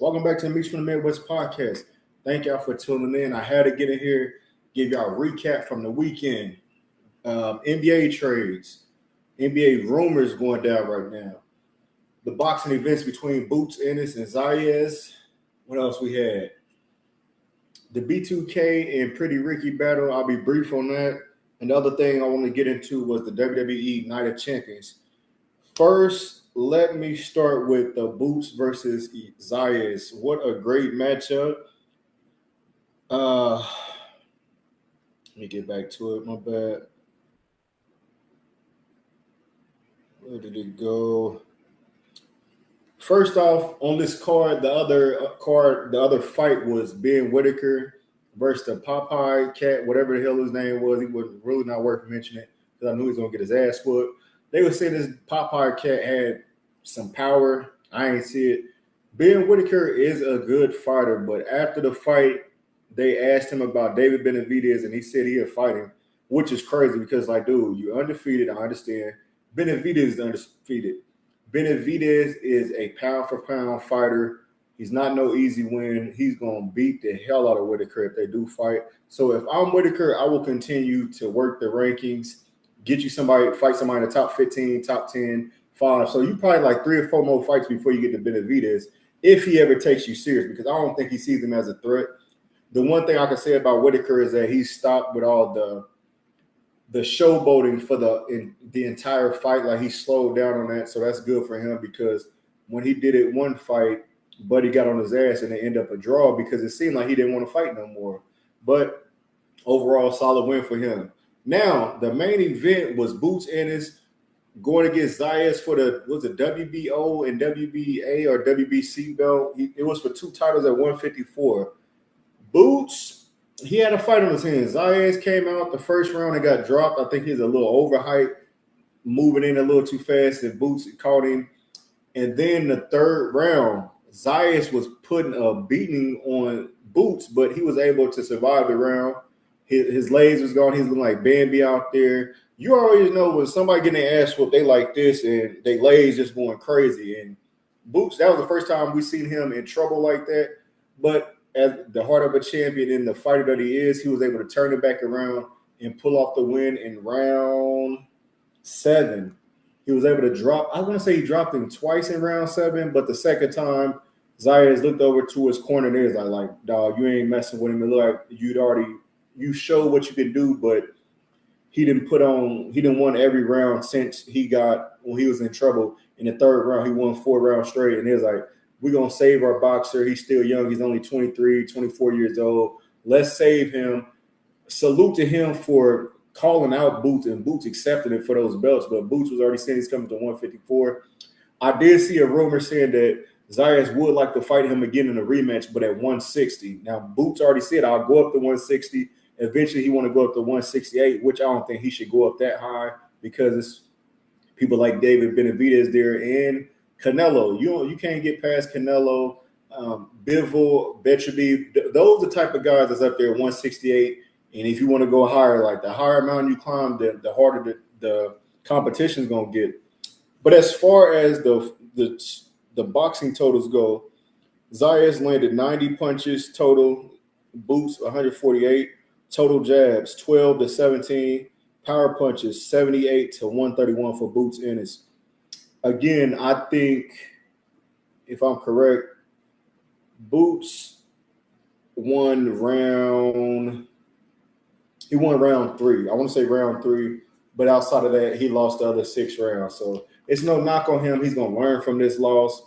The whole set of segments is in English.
Welcome back to the Meets from the Midwest podcast. Thank y'all for tuning in. I had to get in here, give y'all a recap from the weekend. NBA trades, NBA rumors going down right now. The boxing events between Boots, Ennis, and Zayas. What else we had? The B2K and Pretty Ricky battle. I'll be brief on that. And the other thing I want to get into was the WWE Night of Champions. First, let me start with the Boots versus Zayas. What a great matchup. Let me get back to it. My bad. Where did it go? First off, on this card, the other fight was Ben Whitaker versus the Popeye Cat, whatever the hell his name was. He was really not worth mentioning because I knew he was gonna get his ass whooped. They would say this Popeye Cat had some power. I ain't see it. Ben Whitaker is a good fighter, but after the fight, they asked him about David Benavidez, and he said he'd fight him, which is crazy because, like, dude, you're undefeated. I understand. Benavidez is undefeated. Benavidez is a pound-for-pound fighter. He's not no easy win. He's going to beat the hell out of Whitaker if they do fight. So if I'm Whitaker, I will continue to work the rankings, get you somebody, fight somebody in the top 15, top 10, 5. So you probably like 3 or 4 more fights before you get to Benavidez if he ever takes you serious, because I don't think he sees him as a threat. The one thing I can say about Whitaker is that he stopped with all the showboating for the entire fight. Like, he slowed down on that, so that's good for him, because when he did it one fight, Buddy got on his ass and it ended up a draw because it seemed like he didn't want to fight no more. But overall, solid win for him. Now, the main event was Boots Ennis going against Zayas for the WBO and WBA or WBC belt. It was for 2 titles at 154. Boots, he had a fight on his hands. Zayas came out the first round and got dropped. I think he's a little overhyped, moving in a little too fast, and Boots caught him. And then the third round, Zayas was putting a beating on Boots, but he was able to survive the round. His legs was gone. He's looking like Bambi out there. You always know when somebody getting their ass whooped, they like this, and their legs just going crazy. And Boots, that was the first time we seen him in trouble like that. But as the heart of a champion and the fighter that he is, he was able to turn it back around and pull off the win in round 7. He was able to drop. I want to say he dropped him twice in round 7, but the second time, Zayas looked over to his corner and he was like, dog, you ain't messing with him. It looked like you showed what you could do, but he didn't won every round since when he was in trouble. In the third round, he won 4 rounds straight, and he was like, we're going to save our boxer. He's still young. He's only 23, 24 years old. Let's save him. Salute to him for calling out Boots, and Boots accepted it for those belts, but Boots was already saying he's coming to 154. I did see a rumor saying that Zayas would like to fight him again in a rematch, but at 160. Now, Boots already said, I'll go up to 160. Eventually, he want to go up to 168, which I don't think he should go up that high because it's people like David Benavidez there and Canelo. You can't get past Canelo, Bivol, Betraby. Those are the type of guys that's up there at 168. And if you want to go higher, like the higher mountain you climb, the harder the competition is going to get. But as far as the boxing totals go, Zayas landed 90 punches total, Boots 148, total jabs 12 to 17, power punches 78 to 131 for Boots Ennis. Again, I think, if I'm correct, Boots won round 3. I want to say round 3, but outside of that, he lost the other 6 rounds. So it's no knock on him. He's going to learn from this loss.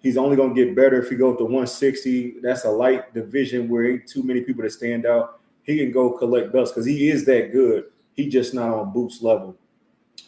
He's only going to get better if he goes to 160. That's a light division where ain't too many people that stand out. He can go collect belts because he is that good. He just not on Boots' level.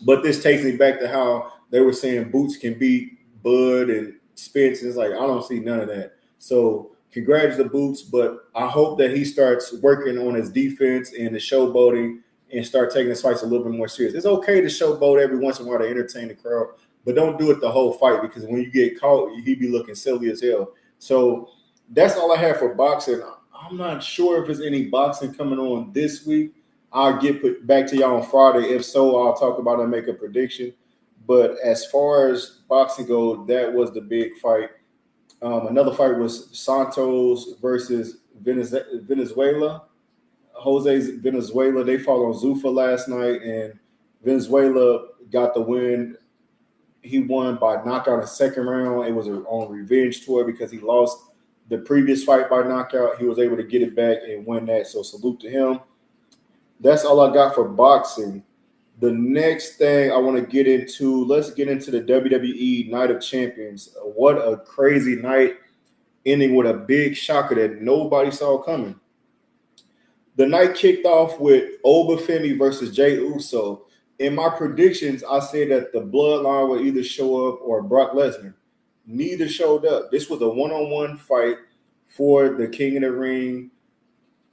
But this takes me back to how they were saying Boots can beat Bud and Spence. It's like, I don't see none of that. So congrats to Boots, but I hope that he starts working on his defense and the showboating and start taking his fights a little bit more serious. It's okay to showboat every once in a while to entertain the crowd, but don't do it the whole fight because when you get caught, he be looking silly as hell. So that's all I have for boxing. I'm not sure if there's any boxing coming on this week. I'll get back to y'all on Friday. If so, I'll talk about it and make a prediction. But as far as boxing goes, that was the big fight. Another fight was Santos versus Venezuela. Jose's Venezuela. They fought on Zuffa last night, and Venezuela got the win. He won by knockout in the second round. It was on revenge tour because he lost the previous fight by knockout. He was able to get it back and win that. So salute to him. That's all I got for boxing. The next thing I want to get into, let's get into the WWE Night of Champions. What a crazy night, ending with a big shocker that nobody saw coming. The night kicked off with Obafemi versus Jey Uso. In my predictions, I said that the Bloodline would either show up or Brock Lesnar. Neither showed up. This was a one-on-one fight for the King of the Ring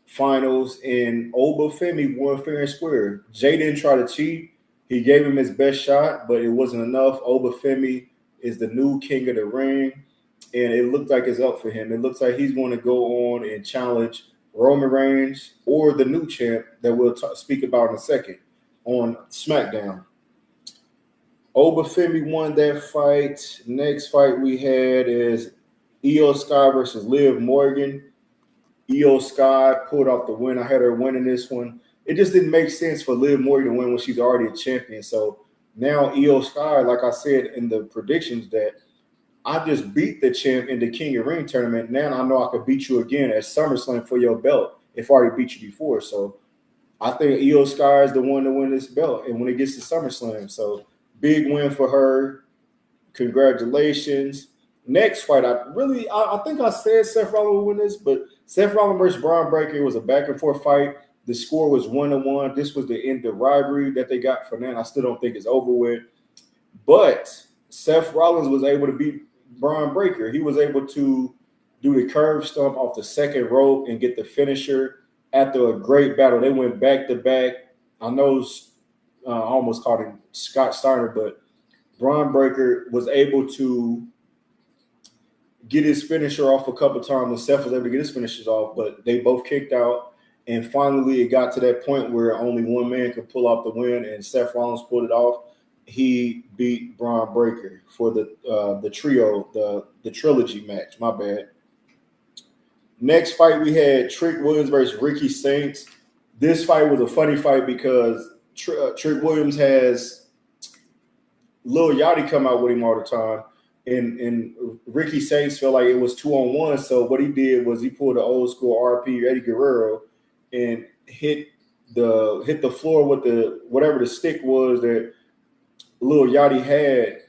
finals, and Obafemi won fair and square. Jay didn't try to cheat. He gave him his best shot, but it wasn't enough. Obafemi is the new King of the Ring, and it looked like it's up for him. It looks like he's going to go on and challenge Roman Reigns or the new champ that we'll speak about in a second on SmackDown. Obafemi won that fight. Next fight we had is Io Sky versus Liv Morgan. Io Sky pulled off the win. I had her winning this one. It just didn't make sense for Liv Morgan to win when she's already a champion. So now Io Sky, like I said in the predictions, that I just beat the champ in the King of Ring tournament. Now I know I could beat you again at SummerSlam for your belt if I already beat you before. So I think Io Sky is the one to win this belt, and when it gets to SummerSlam. So big win for her. Congratulations. Next fight, I think I said Seth Rollins would win this, but Seth Rollins versus Braun Breaker was a back and forth fight. The score was 1-1. This was the end of rivalry that they got for now. I still don't think it's over with. But Seth Rollins was able to beat Braun Breaker. He was able to do the curve stomp off the second rope and get the finisher after a great battle. They went back to back. I know I almost called him Scott Steiner, but Braun Breaker was able to get his finisher off a couple times, and Seth was able to get his finishers off, but they both kicked out. And finally, it got to that point where only one man could pull off the win, and Seth Rollins pulled it off. He beat Braun Breaker for the trio, the trilogy match. My bad. Next fight, we had Trick Williams versus Ricky Saints. This fight was a funny fight because Trick Williams has Lil Yachty come out with him all the time. And Ricky Saints felt like it was 2-on-1. So what he did was he pulled the old school RP Eddie Guerrero and hit the floor with whatever the stick was that Lil Yachty had,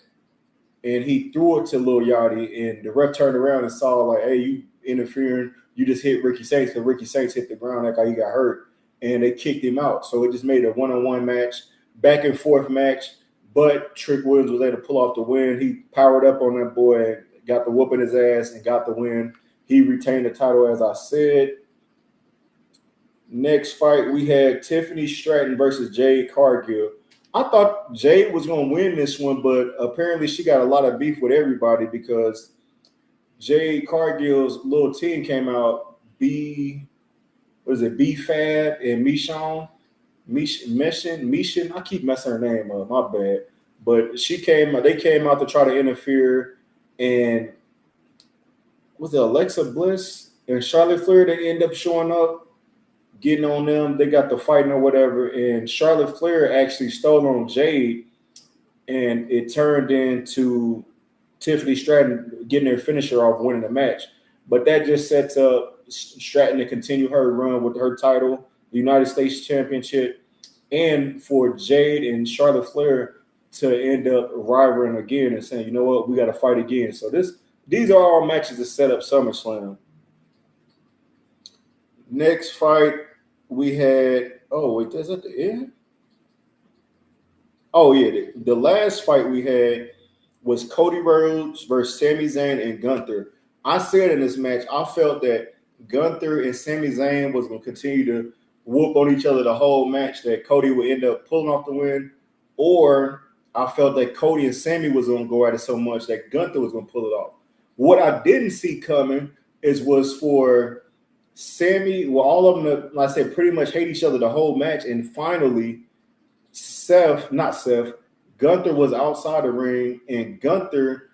and he threw it to Lil Yachty, and the ref turned around and saw like, hey, you interfering, you just hit Ricky Saints, because Ricky Saints hit the ground like he got hurt, and they kicked him out. So it just made a one-on-one match, back and forth match. But Trick Williams was able to pull off the win. He powered up on that boy, got the whoop in his ass, and got the win. He retained the title, as I said. Next fight, we had Tiffany Stratton versus Jade Cargill. I thought Jade was going to win this one, but apparently she got a lot of beef with everybody because Jade Cargill's little team came out, B-Fab and Michonne. Mishin, I keep messing her name up, my bad. But they came out to try to interfere, and was it Alexa Bliss and Charlotte Flair that end up showing up, getting on them? They got the fighting or whatever, and Charlotte Flair actually stole on Jade, and it turned into Tiffany Stratton getting their finisher off, winning the match. But that just sets up Stratton to continue her run with her title, the United States Championship, and for Jade and Charlotte Flair to end up rivaling again and saying, you know what, we got to fight again. So these are all matches that set up SummerSlam. Next fight, we had, is that the end? Oh, yeah. The last fight we had was Cody Rhodes versus Sami Zayn and Gunther. I said in this match, I felt that Gunther and Sami Zayn was going to continue to whoop on each other the whole match, that Cody would end up pulling off the win, or I felt that Cody and Sami was going to go at it so much that Gunther was going to pull it off. What I didn't see coming was for Sami, well, all of them, like I said, pretty much hate each other the whole match, and finally Gunther was outside the ring, and Gunther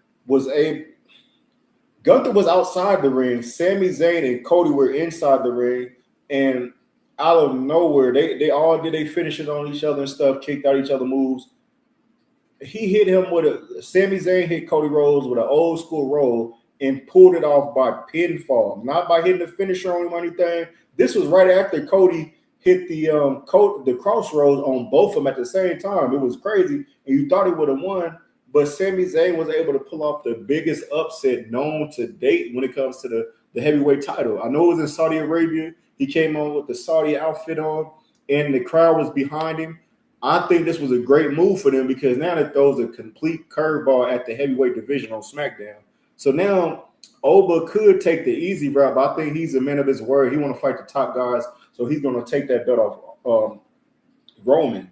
Gunther was outside the ring. Sami Zayn and Cody were inside the ring, and out of nowhere, they all did they finishes on each other and stuff, kicked out each other moves. He hit him with a Sami Zayn hit Cody Rhodes with an old school roll and pulled it off by pinfall, not by hitting the finisher on him or anything. This was right after Cody hit the crossroads on both of them at the same time. It was crazy, and you thought he would have won, but Sami Zayn was able to pull off the biggest upset known to date when it comes to the heavyweight title. I know it was in Saudi Arabia. He came on with the Saudi outfit on, and the crowd was behind him. I think this was a great move for them because now it throws a complete curveball at the heavyweight division on SmackDown. So now Oba could take the easy route, but I think he's a man of his word. He want to fight the top guys, so he's going to take that belt off Roman.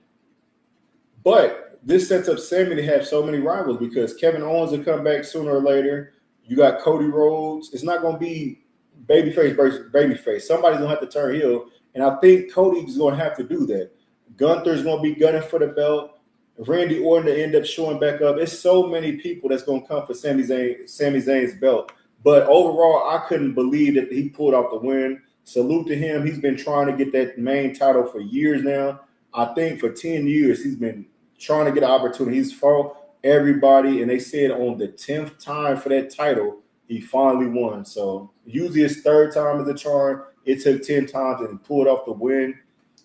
But this sets up Sami to have so many rivals because Kevin Owens will come back sooner or later. You got Cody Rhodes. It's not going to be babyface versus babyface. Somebody's going to have to turn heel, and I think Cody's going to have to do that. Gunther's going to be gunning for the belt. Randy Orton to end up showing back up. It's so many people that's going to come for Sami Zayn's belt. But overall, I couldn't believe that he pulled off the win. Salute to him. He's been trying to get that main title for years now. I think for 10 years, he's been trying to get an opportunity. He's fought everybody, and they said on the 10th time for that title, he finally won. So usually his third time is a charm. It took 10 times, and he pulled off the win.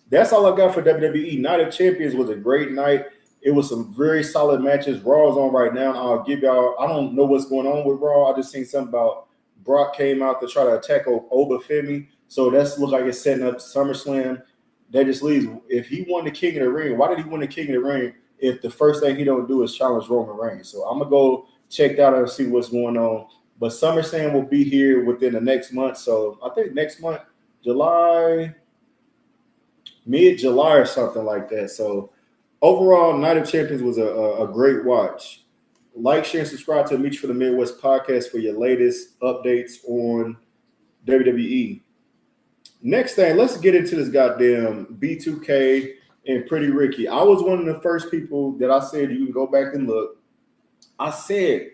That's all I got for WWE. Night of Champions was a great night. It was some very solid matches. Raw is on right now. I'll give y'all, I don't know what's going on with Raw. I just seen something about Brock came out to try to attack Oba Femi. So that's look like it's setting up SummerSlam. That just leaves. If he won the King of the Ring, why did he win the King of the Ring if the first thing he don't do is challenge Roman Reigns? So I'm going to go check that out and see what's going on. But SummerSlam will be here within the next month. So I think next month, mid-July or something like that. So overall, Night of Champions was a great watch. Like, share, and subscribe to the Mechee for the Midwest podcast for your latest updates on WWE. Next thing, let's get into this goddamn B2K and Pretty Ricky. I was one of the first people that I said you can go back and look. I said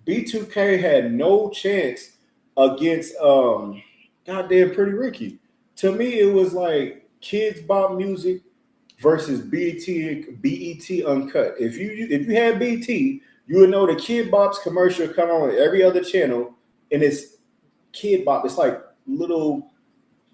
B2K had no chance against goddamn Pretty Ricky. To me, it was like Kids Bop Music versus BET Uncut. If you had BT, you would know the Kid Bop's commercial come on every other channel, and it's Kid Bop. It's like little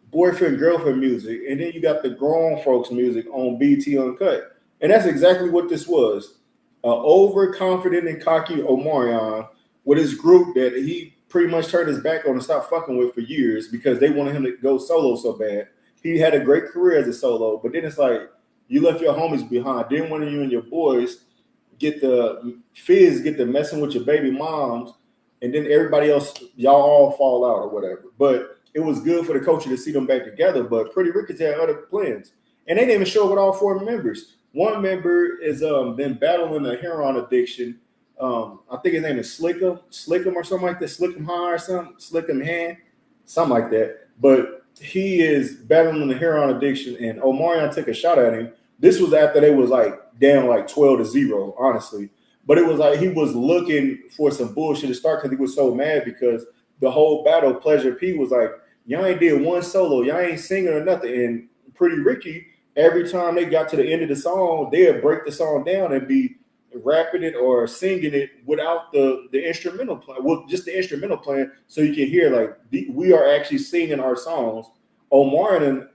boyfriend girlfriend music, and then you got the grown folks music on BT Uncut, and that's exactly what this was. Overconfident and cocky Omarion with his group that he pretty much turned his back on and stopped fucking with for years because they wanted him to go solo so bad. He had a great career as a solo, but then it's like you left your homies behind. Then one of you and your boys get the messing with your baby moms, and then everybody else, y'all all fall out or whatever. But it was good for the culture to see them back together. But Pretty Ricky's had other plans, and they didn't even show up with all four members. One member is been battling a heroin addiction. I think his name is Slickum or something like that. Slickum High or something. Slickum Hand, something like that. But he is battling the heroin addiction, and Omarion took a shot at him. This was after they was like down like 12-0, honestly. But it was like he was looking for some bullshit to start because he was so mad because the whole battle, Pleasure P was like, y'all ain't did one solo, y'all ain't singing or nothing. And Pretty Ricky, every time they got to the end of the song, they'd break the song down and be rapping it or singing it without the instrumental playing, well, just the instrumental playing, so you can hear like we are actually singing our songs. Omarion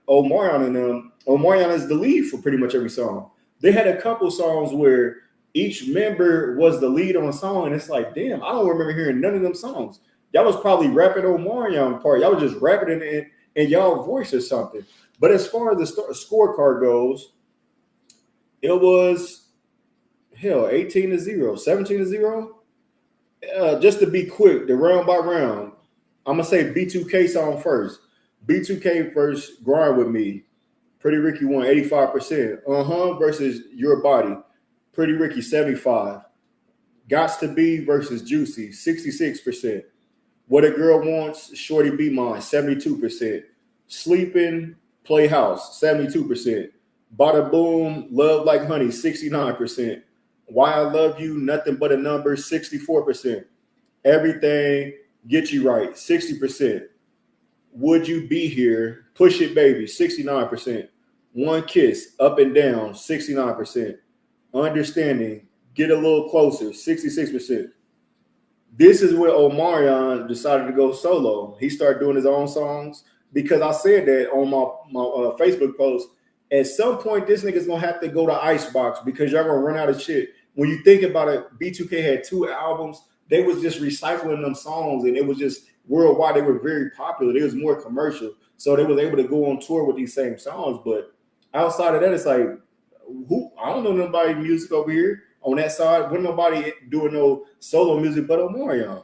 is the lead for pretty much every song. They had a couple songs where each member was the lead on a song, and it's like, damn, I don't remember hearing none of them songs. Y'all was probably rapping Omarion part. Y'all was just rapping it in y'all voice or something. But as far as the scorecard goes, it was 18-0, 17-0. Just to be quick, the round by round, I'm gonna say B2K song first. B2K first, Grind With Me. Pretty Ricky won 85%. Versus Your Body. Pretty Ricky 75%. Gots to Be versus Juicy 66%. What a Girl Wants, Shorty Be Mine 72%. Sleeping, Playhouse 72%. Bada Boom, Love Like Honey 69%. Why I Love You, Nothing But a Number 64%. Everything, Get You Right, 60%. Would You Be Here, Push It Baby, 69%. One Kiss, Up and Down, 69%. Understanding, Get a Little Closer, 66%. This is where Omarion decided to go solo. He started doing his own songs because I said that on my Facebook post. At some point, this nigga's gonna have to go to Icebox because y'all gonna run out of shit. When you think about it, B2K had 2 albums. They was just recycling them songs, and it was just worldwide. They were very popular. They was more commercial, so they was able to go on tour with these same songs. But outside of that, it's like, who? I don't know nobody music over here on that side. Wasn't nobody doing no solo music but Omarion.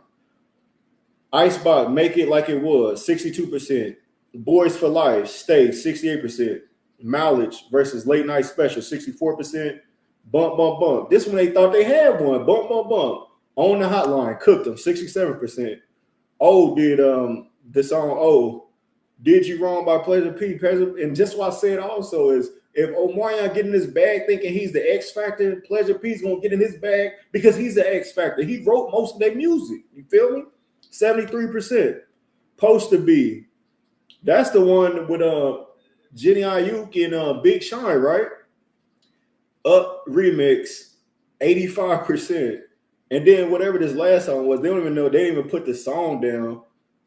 Icebox, Make It Like It Was, 62%. Boys for Life, Stay, 68%. Mileage versus Late Night Special, 64%. Bump, Bump, Bump. This one they thought they had one. Bump, Bump, Bump. On the Hotline, Cooked Them, 67%. Oh, did the song Did You Wrong by Pleasure P. And just what I said also is, if Omarion get in his bag thinking he's the X Factor, Pleasure P's gonna get in his bag because he's the X Factor. He wrote most of their music. You feel me? 73%. Poster B. That's the one with Jenny Ayuk and Big Sean, right? Up remix, 85%. And then whatever this last song was, they don't even know. They didn't even put the song down.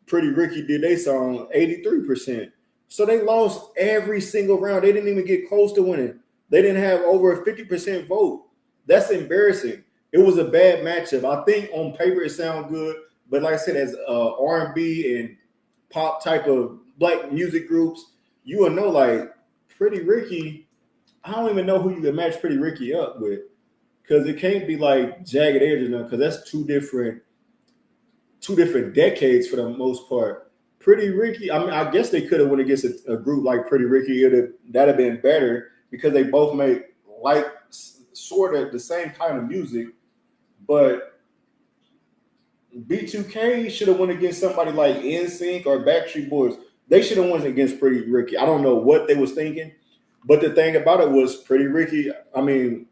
Pretty Ricky did their song, 83%. So they lost every single round. They didn't even get close to winning. They didn't have over a 50% vote. That's embarrassing. It was a bad matchup. I think on paper it sounded good, but like I said, as R&B and pop type of black music groups, you will know like Pretty Ricky. I don't even know who you can match Pretty Ricky up with, because it can't be like Jagged Edge or nothing, because that's two different decades for the most part. Pretty Ricky, I mean, I guess they could have went against a group like Pretty Ricky. That'd have been better because they both make like sort of the same kind of music. But B2K should have went against somebody like NSYNC or Backstreet Boys. They should have went against Pretty Ricky. I don't know what they was thinking, but the thing about it was Pretty Ricky, I mean,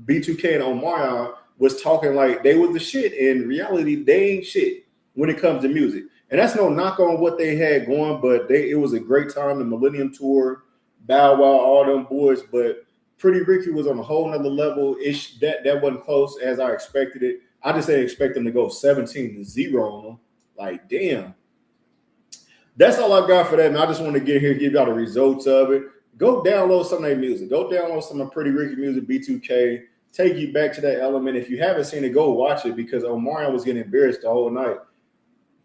B2K and Omarion was talking like they was the shit. In reality, they ain't shit when it comes to music. And that's no knock on what they had going, but it was a great time. The Millennium Tour, Bow Wow, all them boys. But Pretty Ricky was on a whole nother level. That wasn't close as I expected it. I just didn't expect them to go 17-0 on them. Like, damn. That's all I got for that. And I just want to get here, give y'all the results of it. Go download some of their music. Go download some of Pretty Ricky music, B2K. Take you back to that element. If you haven't seen it, go watch it, because Omarion was getting embarrassed the whole night.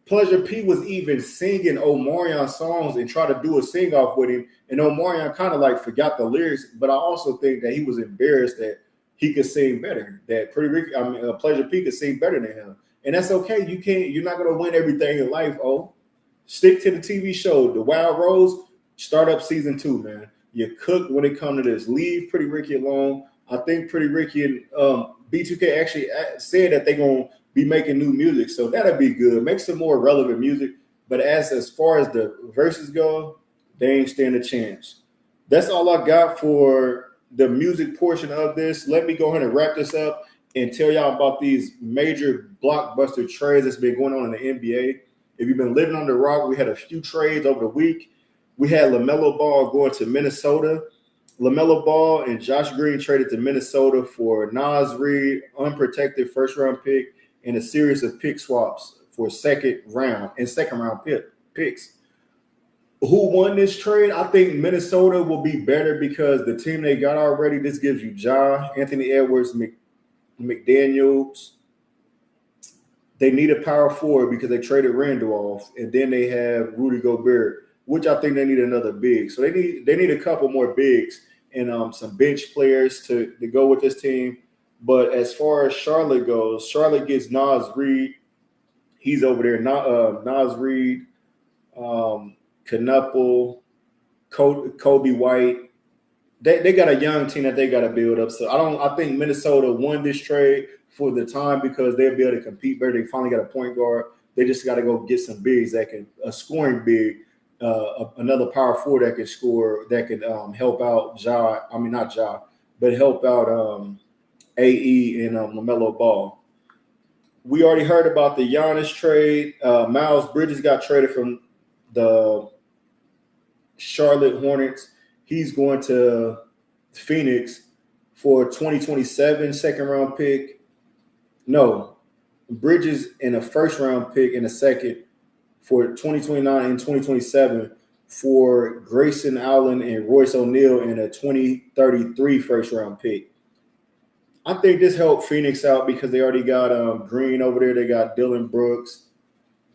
Pleasure P was even singing Omarion songs and tried to do a sing-off with him. And Omarion kind of like forgot the lyrics, but I also think that he was embarrassed that he could sing better. That Pleasure P could sing better than him. And that's okay. You're not going to win everything in life, Stick to the TV show. The Wild Rose, start up season 2, man. You cooked when it comes to this. Leave Pretty Ricky alone. I think Pretty Ricky and B2K actually said that they're going to be making new music, so that'll be good. Make some more relevant music. But as far as the verses go, they ain't stand a chance. That's all I got for the music portion of this. Let me go ahead and wrap this up and tell y'all about these major blockbuster trades that's been going on in the NBA. If you've been living on the rock, we had a few trades over the week. We had LaMelo Ball going to Minnesota. LaMelo Ball and Josh Green traded to Minnesota for Nas Reed, unprotected first-round pick, and a series of pick swaps for second round picks. Who won this trade? I think Minnesota will be better because the team they got already, this gives you Ja, Anthony Edwards, McDaniels. They need a power forward because they traded Randolph, and then they have Rudy Gobert, which I think they need another big. So they need a couple more bigs and some bench players to go with this team. But as far as Charlotte goes, Charlotte gets Nas Reed. He's over there. Nas Reed, Knuppel, Kobe White. They got a young team that they got to build up. So I think Minnesota won this trade for the time because they'll be able to compete better. They finally got a point guard. They just got to go get some bigs that can scoring big. Another power forward that can score, that can help out not Ja, but help out AE and LaMelo Ball. We already heard about the Giannis trade. Miles Bridges got traded from the Charlotte Hornets. He's going to Phoenix for 2027 second round pick. No, Bridges in a first round pick in a second for 2029 and 2027 for Grayson Allen and Royce O'Neal in a 2033 first round pick. I think this helped Phoenix out because they already got Green over there. They got Dylan Brooks.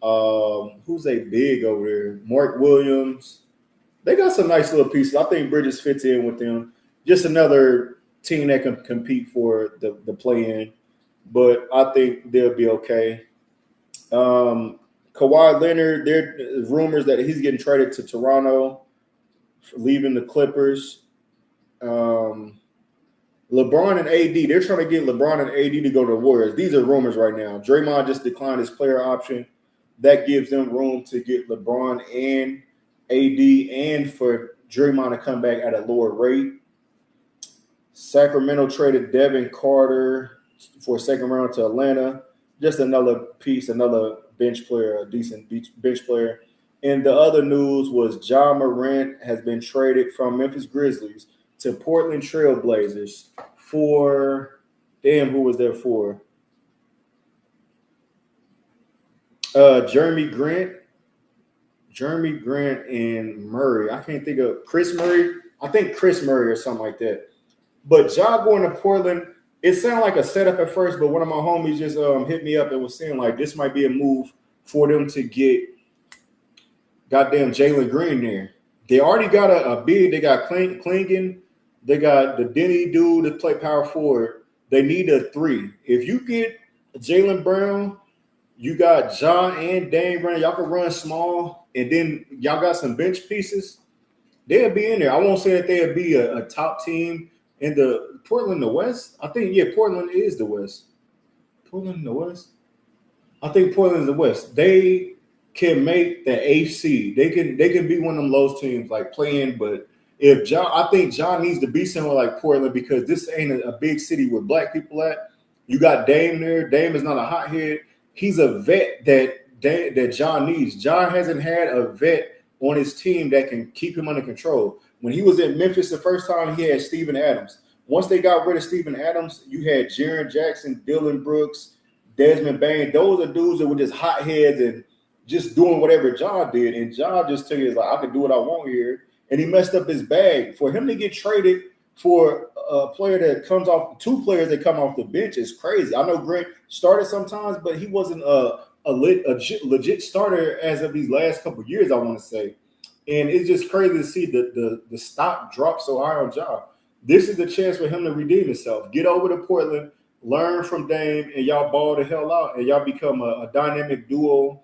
Who's a big over there? Mark Williams. They got some nice little pieces. I think Bridges fits in with them. Just another team that can compete for the play-in, but I think they'll be okay. Kawhi Leonard, there's rumors that he's getting traded to Toronto, leaving the Clippers. LeBron and AD, they're trying to get LeBron and AD to go to the Warriors. These are rumors right now. Draymond just declined his player option. That gives them room to get LeBron and AD and for Draymond to come back at a lower rate. Sacramento traded Devin Carter for a second round to Atlanta. Just another piece, another bench player, a decent bench player. And the other news was Ja Morant has been traded from Memphis Grizzlies to Portland Trail Blazers for, who was there for? Jeremy Grant and Murray. I can't think of Chris Murray. I think Chris Murray or something like that. But Ja going to Portland, it sounded like a setup at first, but one of my homies just hit me up and was saying like this might be a move for them to get goddamn Jalen Green there. They already got a big. They got Klingon. They got the Denny dude to play power forward. They need a 3. If you get Jaylen Brown, you got Ja and Dame running. Y'all can run small, and then y'all got some bench pieces. They'll be in there. I won't say that they'll be a top team in the Portland, the West. I think Portland is the West. Portland in the West. I think Portland is the West. They can make the AC. They can be one of them low teams like playing, but if I think John needs to be somewhere like Portland because this ain't a big city where black people at. You got Dame there. Dame is not a hothead. He's a vet that John needs. John hasn't had a vet on his team that can keep him under control. When he was in Memphis the first time, he had Steven Adams. Once they got rid of Steven Adams, you had Jaren Jackson, Dylan Brooks, Desmond Bain. Those are dudes that were just hotheads and just doing whatever John did. And John just took it as like, I can do what I want here. And he messed up his bag. For him to get traded for a player that comes off, 2 players that come off the bench is crazy. I know Grant started sometimes, but he wasn't a legit starter as of these last couple of years, I want to say. And it's just crazy to see the stock drop so high on Ja. This is the chance for him to redeem himself. Get over to Portland, learn from Dame, and y'all ball the hell out, and y'all become a dynamic duo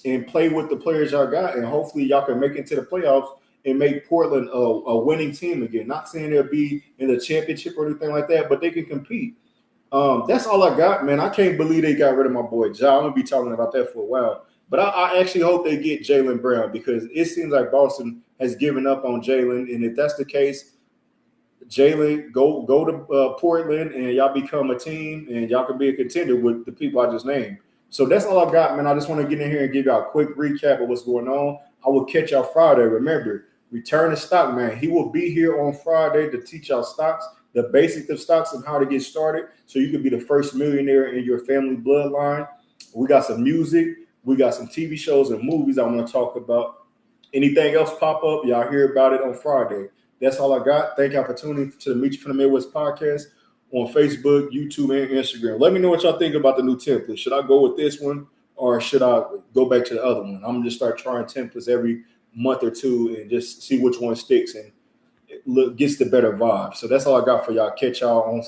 and play with the players y'all got, and hopefully y'all can make it to the playoffs and make Portland a winning team again. Not saying they'll be in the championship or anything like that, but they can compete. That's all I got, man. I can't believe they got rid of my boy Ja. I'm going to be talking about that for a while. But I actually hope they get Jaylen Brown because it seems like Boston has given up on Jaylen. And if that's the case, Jaylen, go to Portland and y'all become a team and y'all can be a contender with the people I just named. So that's all I got, man. I just want to get in here and give y'all a quick recap of what's going on. I will catch y'all Friday. Remember, Return to Stock, man. He will be here on Friday to teach y'all stocks, the basics of stocks and how to get started so you can be the first millionaire in your family bloodline. We got some music. We got some TV shows and movies I want to talk about. Anything else pop up, y'all hear about it on Friday. That's all I got. Thank y'all for tuning in to the Meet You from the Midwest podcast on Facebook, YouTube, and Instagram. Let me know what y'all think about the new template. Should I go with this one or should I go back to the other one? I'm going to just start trying templates every month or two and just see which one sticks and gets the better vibe. So that's all I got for y'all. Catch y'all on